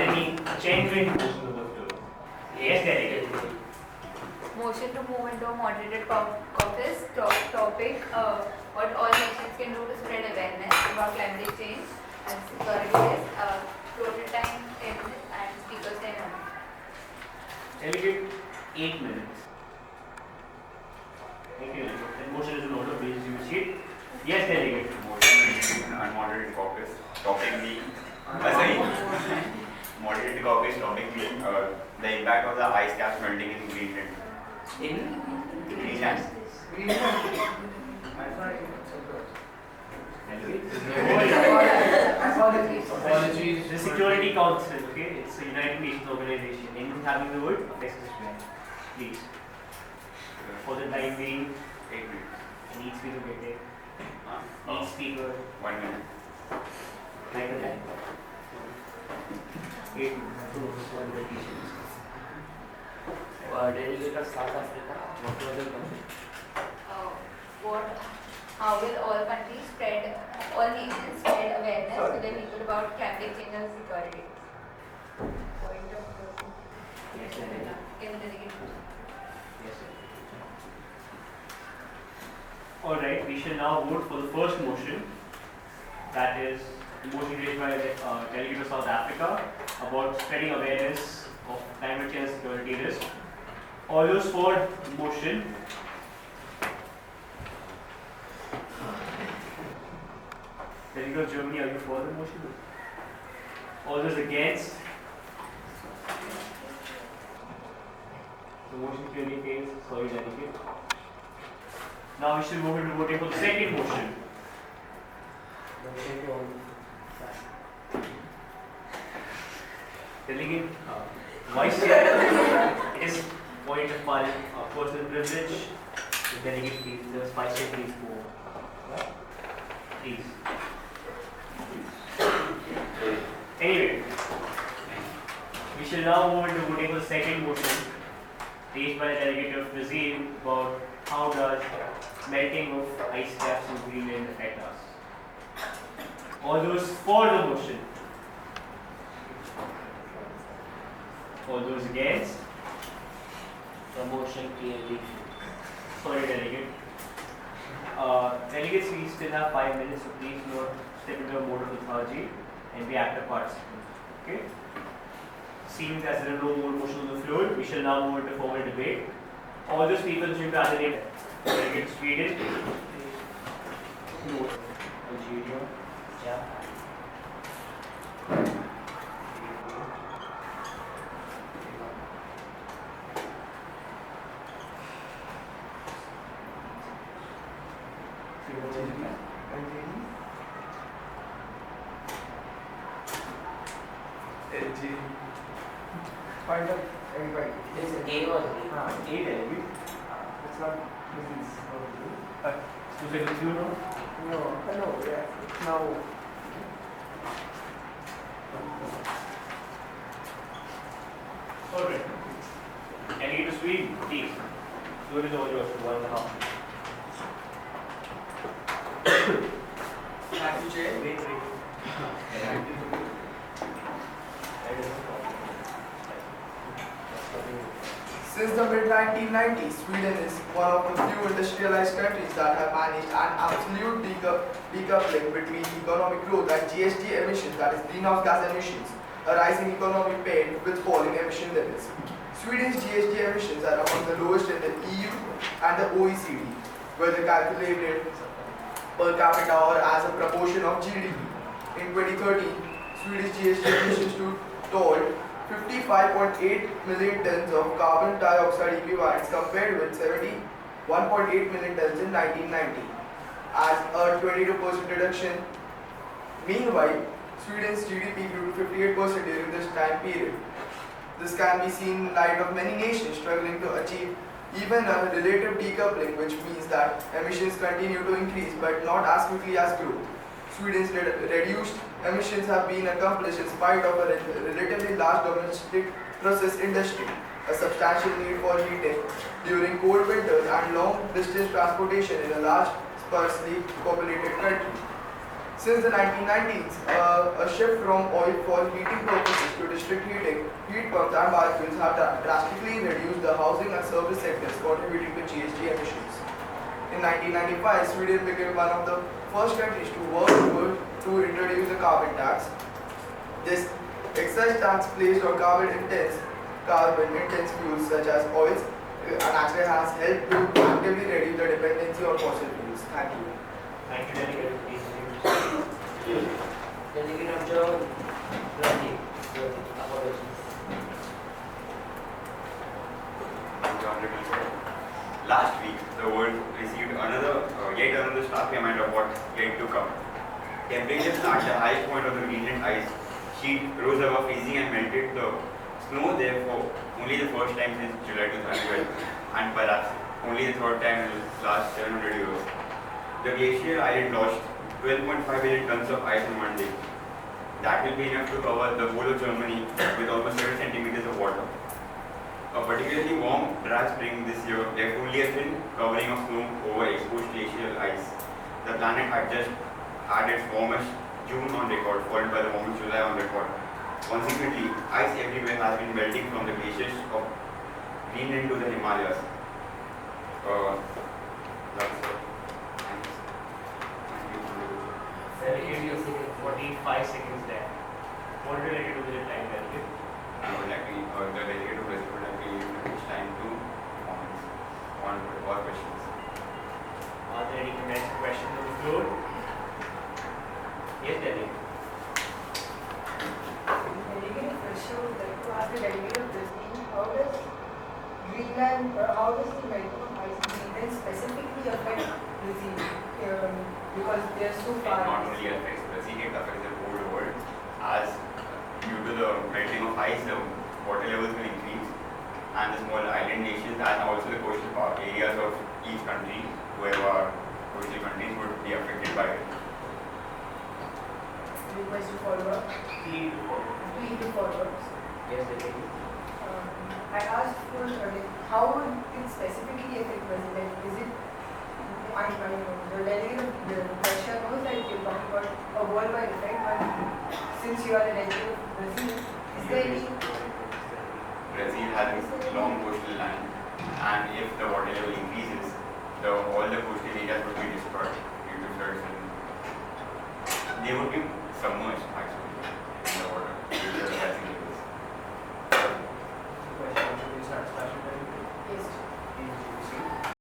any genuine motion of the floor? Yes, delegate. Motion to move into a moderated caucus topic what all nations can do to spread awareness about climate change and security risk. Total time 10 minutes and speakers 10 minutes. Delegate 8 minutes. Thank you. The motion is in order. Please use sheet. Yes, delegate. Motion unmoderated caucus topic being moderated caucus topic being the impact of the ice caps melting in Greenland. Greenland. The Security Council, okay? It's a United Nations organization. Anything having the word? Please. For the time being, 8 minutes. each speaker may take. Each speaker 1 minute. like a time. 8 minutes. Delegate of South Africa, what was the country? How will all countries spread, all nations spread awareness to the people about climate change and security? Point of Yes, delegate. Can the delegate do? Yes, sir. Alright, we shall now vote for the first motion. That is the motion raised by the delegate of South Africa about spreading awareness of climate change and security risk. All those for the motion. Delegate of Germany, are you for the motion? All those against? The motion clearly fails. Sorry, delegate. Now we shall move into voting for the second motion. Delegate, Vice Chair, it is point of my personal privilege. The delegate, please, the Vice Chair, please go. Please. Anyway, we shall now move into voting for the second motion raised by the delegate of Brazil about how does melting of ice caps in Greenland affect us. All those for the motion. All those against? The motion clearly. Sorry, delegate. Delegates, we still have 5 minutes, so please do not step into a mode of lethargy and be active participants. Okay? Seeing as there are no more motion on the floor, we shall now move into formal debate. All those people who are delegate, delegate Sweden, no, Algeria, Yeah. Find out everybody. It's a game or A delegate. It's not business. Student with you now? No, hello, yeah. It's now. Alright. Delegate to Sweden, please. Floor is all yours for 1.5. Thank you, Chair. Wait. Since the mid-1990s, Sweden is one of the few industrialized countries that have managed an absolute decoupling between economic growth and GHG emissions, that is greenhouse gas emissions, a rising economy paired with falling emission levels. Sweden's GHG emissions are among the lowest in the EU and the OECD, whether calculated per capita or as a proportion of GDP. In 2013, Swedish GHG emissions totaled 55.8 million tons of carbon dioxide equivalents compared with 71.8 million tons in 1990, as a 22% reduction. Meanwhile, Sweden's GDP grew to 58% during this time period. This can be seen in light of many nations struggling to achieve even a relative decoupling, which means that emissions continue to increase but not as quickly as growth. Sweden's reduced emissions have been accomplished in spite of a relatively large domestic process industry, a substantial need for heating during cold winters, and long-distance transportation in a large, sparsely populated country. Since the 1990s, a shift from oil for heating purposes to district heating, heat pumps and biofuels have drastically reduced the housing and service sectors, contributing to GHG emissions. In 1995, Sweden became one of the first countries to work to introduce a carbon tax. This excise tax placed on carbon-intense fuels such as oils and actually has helped to actively reduce the dependency on fossil fuels. Thank you. Thank you, delegate. Please Delegate of John. Apologies. Honorable Sir. Last week, the world received yet another stark reminder of what yet to come. Temperatures at the highest point of the Greenland ice sheet rose above freezing and melted the snow, therefore, only the first time since July 2012, and perhaps only the third time in the last 700 years. The glacier island lost 12.5 billion tons of ice in one day. That will be enough to cover the whole of Germany with almost 7 centimeters of water. A particularly warm, dry spring this year left only a thin covering of snow over exposed glacial ice. The planet had just had its warmest June on record, followed by the warmest July on record. Consequently, ice everywhere has been melting from the glaciers of Greenland to the Himalayas. That's it. Thanks. Thank you. delegate, you have 45 seconds there. What would you like to do with the time, delegate? I would like to, the delegate of president would like to use this time to comments on all questions. Are there any questions on the floor? Yes, delegate. Delegate question would like to ask the delegate of this team, how does Greenland, how does the melting of ice in Greenland specifically affect Brazil? Because they are so It far. not only affects Brazil, it affects the whole world, as due to the melting of ice, the water levels will increase, and the small island nations and also the coastal areas of each country, whoever are coastal countries, would be affected by it. Request to follow up. Please. Please to follow up. Yes, delegate. I asked for how would it specifically affect Brazil? Like, is it? I the delegate of Russia knows that you're talking about a worldwide effect, but since you are a delegate of Brazil, is there any? Brazil has a long coastal line, and if the water level increases, all the coastal areas would be destroyed due to floods, and they would be submerged.